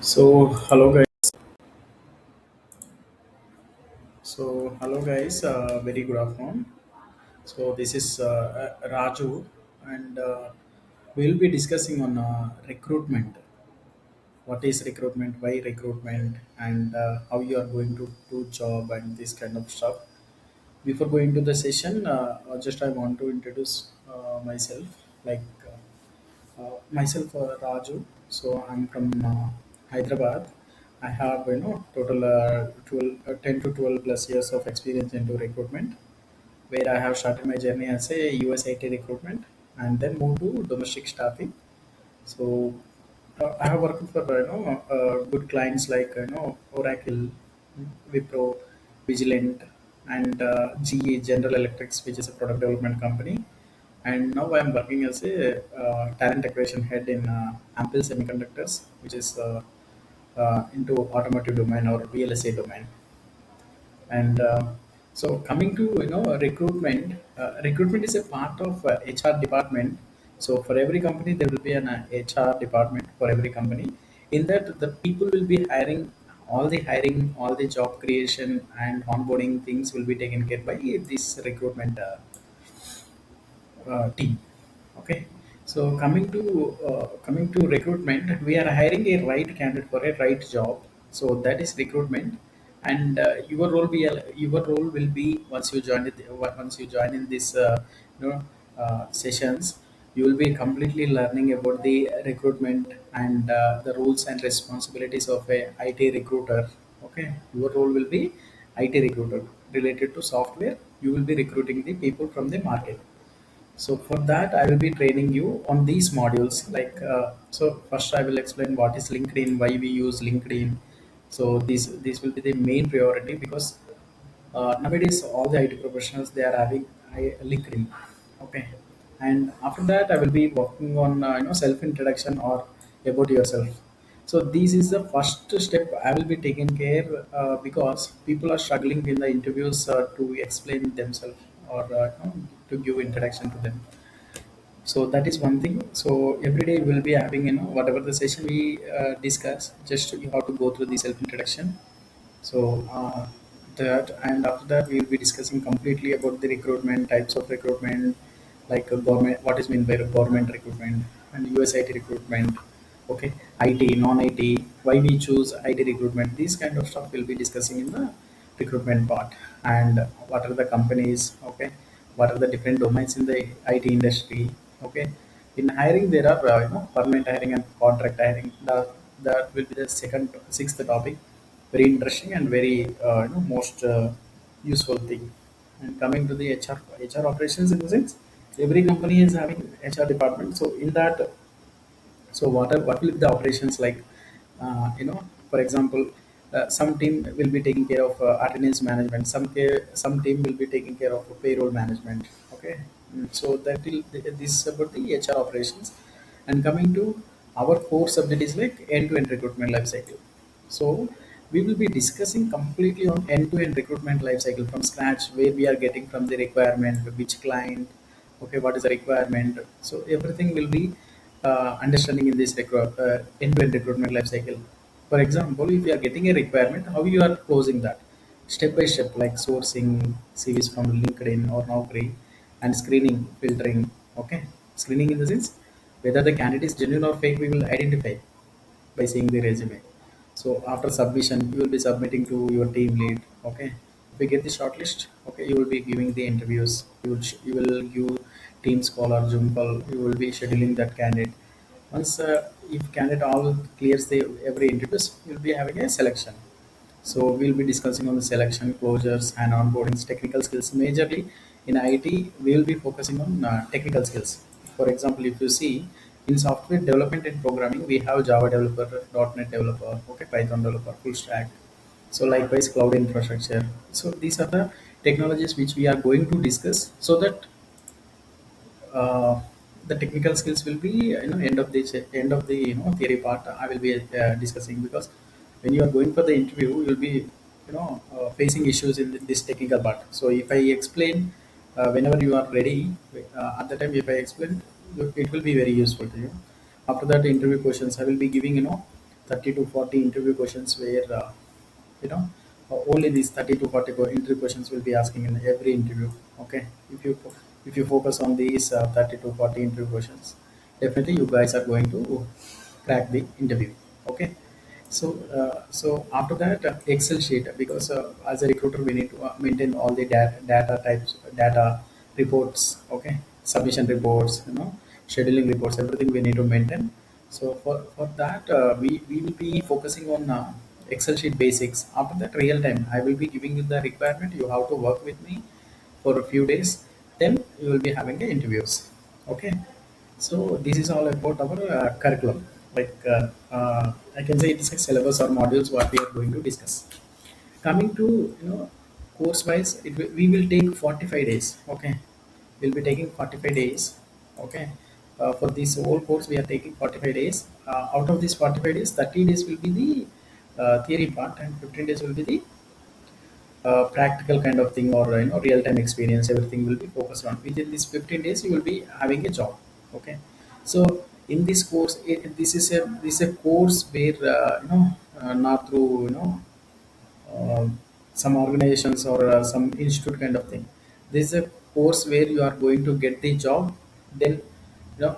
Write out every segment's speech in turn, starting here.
So hello guys. Very good afternoon. So this is Raju, and we'll be discussing on recruitment. What is recruitment? Why recruitment? And how you are going to do job and this kind of stuff. Before going to the session, just I want to introduce myself. Like myself, Raju. So I'm from Hyderabad. I have total 10 to 12 plus years of experience into recruitment, where I have started my journey as a USIT recruitment and then moved to domestic staffing. So I have worked for good clients like Oracle, Wipro, Vigilant, and GE General Electrics, which is a product development company. And now I am working as a talent acquisition head in Ample Semiconductors, which is into automotive domain or real estate domain. And so coming to recruitment, recruitment is a part of HR department. So for every company there will be an HR department for every company. In that the people will be hiring, all the job creation and onboarding things will be taken care by this recruitment team. Okay, so coming to recruitment, we are hiring a right candidate for a right job. So that is recruitment, and your role will be once you join in this sessions, you will be completely learning about the recruitment and the rules and responsibilities of a IT recruiter. Okay, your role will be IT recruiter related to software. You will be recruiting the people from the market. So for that, I will be training you on these modules. So first I will explain what is LinkedIn, why we use LinkedIn. So this will be the main priority because nowadays all the IT professionals they are having LinkedIn. Okay, and after that I will be working on self introduction or about yourself. So this is the first step I will be taking care because people are struggling in the interviews to explain themselves or to give introduction to them. So that is one thing. So every day we'll be having whatever the session we discuss. Just you have to go through the self introduction. So that and after that we'll be discussing completely about the recruitment types of recruitment, like government, what is meant by government recruitment and USIT recruitment. Okay, IT, non-IT, why we choose IT recruitment. These kind of stuff we'll be discussing in the recruitment part, and what are the companies. Okay, what are the different domains in the IT industry. Okay, in hiring there are permanent hiring and contract hiring. That will be the sixth topic, very interesting and very most useful thing. And coming to the HR operations, in the sense every company is having HR department. So in that, so what will be the operations like? For example, some team will be taking care of attendance management. Some team will be taking care of payroll management. Okay. So that will this is about the HR operations. And coming to our core subject is like end-to-end recruitment life cycle. So we will be discussing completely on end-to-end recruitment life cycle from scratch, where we are getting from the requirement, which client, okay, what is the requirement. So everything will be understanding in this end-to-end recruitment life cycle. For example, if you are getting a requirement, how you are closing that step by step, like sourcing CVs from LinkedIn or Naukri, and screening, filtering. Okay, screening in the sense whether the candidate is genuine or fake, we will identify by seeing the resume. So after submission, you will be submitting to your team lead. Okay, if you get the shortlist, okay, you will be giving the interviews. You will give Teams call or Zoom call. You will be scheduling that candidate. Once if candidate all clears the every interviews, you will be having a selection. So we'll be discussing on the selection, closures, and onboarding technical skills. Majorly in IT, we will be focusing on technical skills. For example, if you see in software development and programming, we have Java developer, .NET developer, okay, Python developer, full stack. So likewise, cloud infrastructure. So these are the technologies which we are going to discuss, so that uh, the technical skills will be end of the theory part. I will be discussing, because when you are going for the interview, you will be facing issues in this technical part. So if I explain whenever you are ready, at the time if I explain, it will be very useful to you. After that, interview questions I will be giving, 30 to 40 interview questions where you know only these 30 to 40 interview questions will be asking in every interview. Okay, if you focus on these 30 to 40 interview questions, definitely you guys are going to crack the interview. Okay, so after that, Excel sheet, because as a recruiter we need to maintain all the data types, data reports. Okay, submission reports, scheduling reports, everything we need to maintain. So for that, we will be focusing on Excel sheet basics. After that, real time, I will be giving you the requirement. You have to work with me for a few days. Then you will be having the interviews. Okay. So this is all about our curriculum. Like I can say it is a syllabus or modules what we are going to discuss. Coming to course wise, we will take 45 days. Okay, we'll be taking 45 days. Okay, for this whole course we are taking 45 days. Out of these 45 days, 30 days will be the theory part, and 15 days will be the practical kind of thing, or real time experience. Everything will be focused on. Within these 15 days you will be having a job. Okay, so in this course, this is a course where not through uh, some organizations or some institute kind of thing. This is a course where you are going to get the job. Then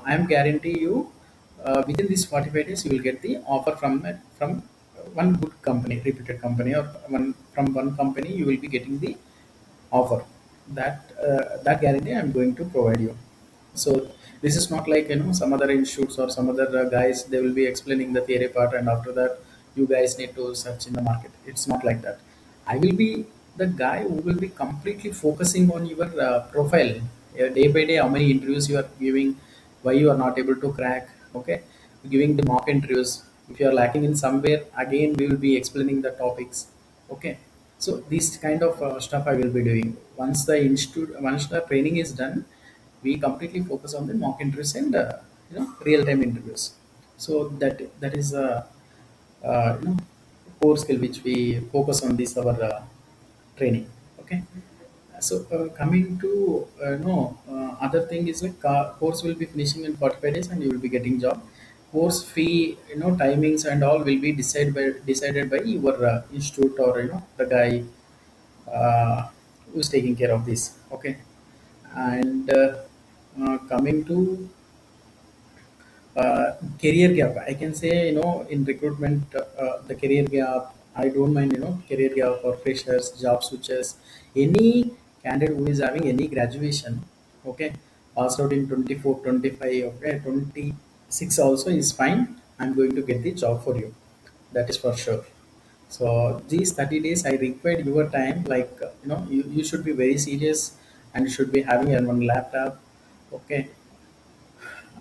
I am guarantee you, within these 45 days you will get the offer from one good company, reputed company, or from one company you will be getting the offer. That guarantee I'm going to provide you. So this is not like some other institutes or some other guys, they will be explaining the theory part, and after that you guys need to search in the market. It's not like that. I will be the guy who will be completely focusing on your profile, day by day, how many interviews you are giving, why you are not able to crack. Okay, giving the mock interviews. If you are lacking in somewhere, again we will be explaining the topics. Okay, so this kind of stuff I will be doing. Once the training is done, we completely focus on the mock interviews and real time interviews. So that is core skill which we focus on this our training. Okay, so coming to other thing is like course will be finishing in 45 days and you will be getting job. Course fee, timings and all will be decided by your institute, or the guy who's taking care of this. Okay, and coming to career gap, I can say, in recruitment, the career gap, I don't mind, career gap for freshers, job switches, any candidate who is having any graduation. Okay, passed out in 24, 25, okay, 26 also is fine. I'm going to get the job for you, that is for sure. So these 30 days I required your time. Like you should be very serious, and you should be having a one laptop. Okay,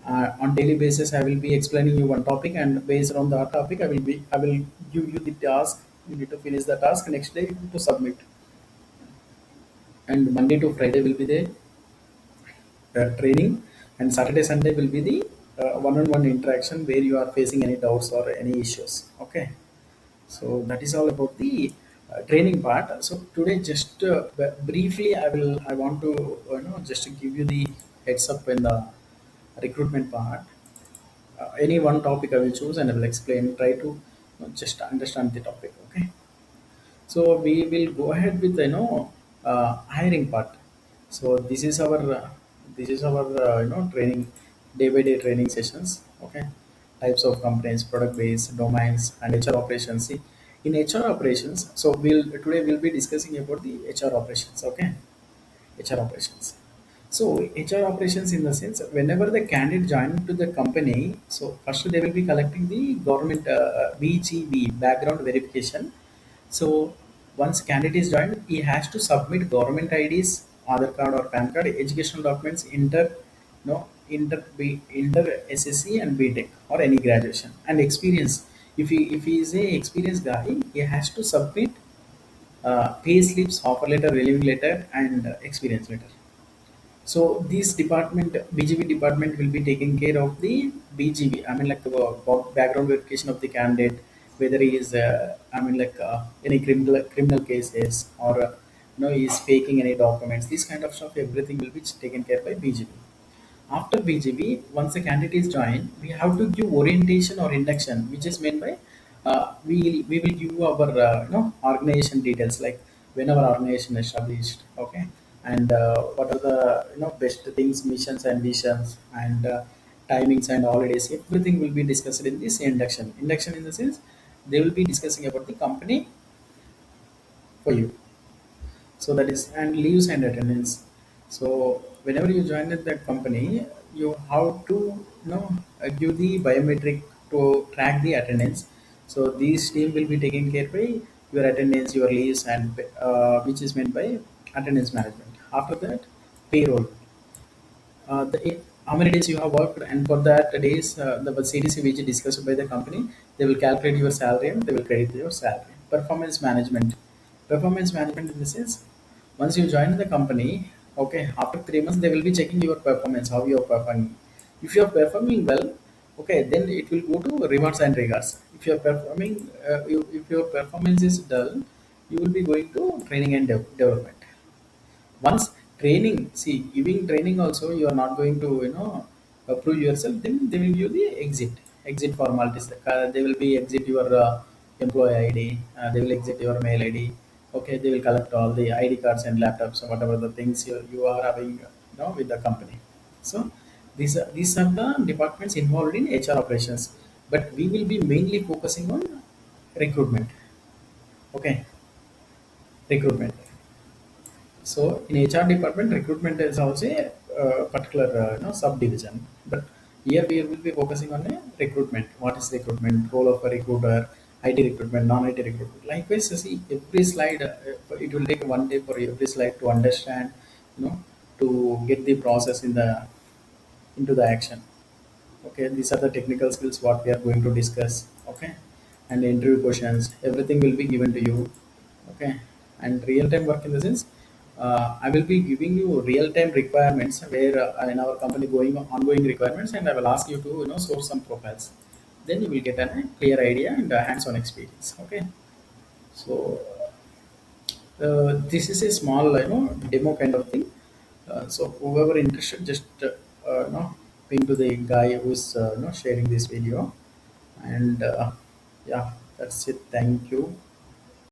on daily basis I will be explaining you one topic, and based on that topic I will give you the task. You need to finish the task next day to submit. And Monday to Friday will be the training, and Saturday Sunday will be the one-on-one interaction where you are facing any doubts or any issues. Okay, so that is all about the training part. So today, just briefly, I want to just to give you the heads up in the recruitment part. Any one topic I will choose and I will explain. Try to just understand the topic. Okay. So we will go ahead with hiring part. So this is our training, day by day training sessions. Okay, types of companies, product base, domains, and HR operations. See, in HR operations, so we'll be discussing about the HR operations. Okay, HR operations. So HR operations, in the sense, whenever the candidate join to the company, so first they will be collecting the government BGV, background verification. So once candidate is joined, he has to submit government IDs, Aadhaar card or PAN card, educational documents, inter SSC and B.Tech or any graduation, and experience. If he is a experienced guy, he has to submit pay slips, offer letter, relieving letter, and experience letter. So this department, BGV department, will be taking care of the BGV. I mean, like the background verification of the candidate, whether he is, any criminal cases, or he is faking any documents. This kind of stuff, everything will be taken care by BGV. After BGV, once the candidate is joined, we have to give orientation or induction, which is meant by we will give you our organization details, like when our organization is established, okay, and what are the best things, missions and visions, and timings and holidays. Everything will be discussed in this induction. Induction in the sense they will be discussing about the company for you. So that is, and leaves and attendance. So whenever you join at that company, you have to give the biometric to track the attendance. So these team will be taking care by your attendance, your leaves, and which is meant by attendance management. After that, payroll, how many days you have worked, and for that days the CDC which is discussed by the company, they will calculate your salary and they will credit your salary. Performance management. Performance management in the sense, once you join the company, okay, after 3 months they will be checking your performance, how you are performing. If you are performing well, okay, then it will go to rewards and regards. If you are performing, if your performance is dull, you will be going to training and development. Once training, see, giving training also, you are not going to prove yourself, then they will give the exit formalities. They will be exit your employee ID, they will exit your mail ID, okay, they will collect all the ID cards and laptops or whatever the things you are having with the company. So these are the departments involved in HR operations, but we will be mainly focusing on recruitment. Okay, recruitment. So in HR department, recruitment is also a particular subdivision. But here we will be focusing on a recruitment. What is recruitment? Role of a recruiter, IT recruitment, non-IT recruitment. Likewise, see, every slide, it will take one day for every slide to understand, to get the process into the action. Okay, these are the technical skills what we are going to discuss. Okay, and the interview questions, everything will be given to you. Okay, and real time work in the sense, I will be giving you real time requirements where in our company going ongoing requirements, and I will ask you to source some profiles. Then you will get a clear idea and a hands on experience. Okay, so this is a small demo kind of thing. So whoever interested, just ping to the guy who's sharing this video, and yeah, that's it. Thank you.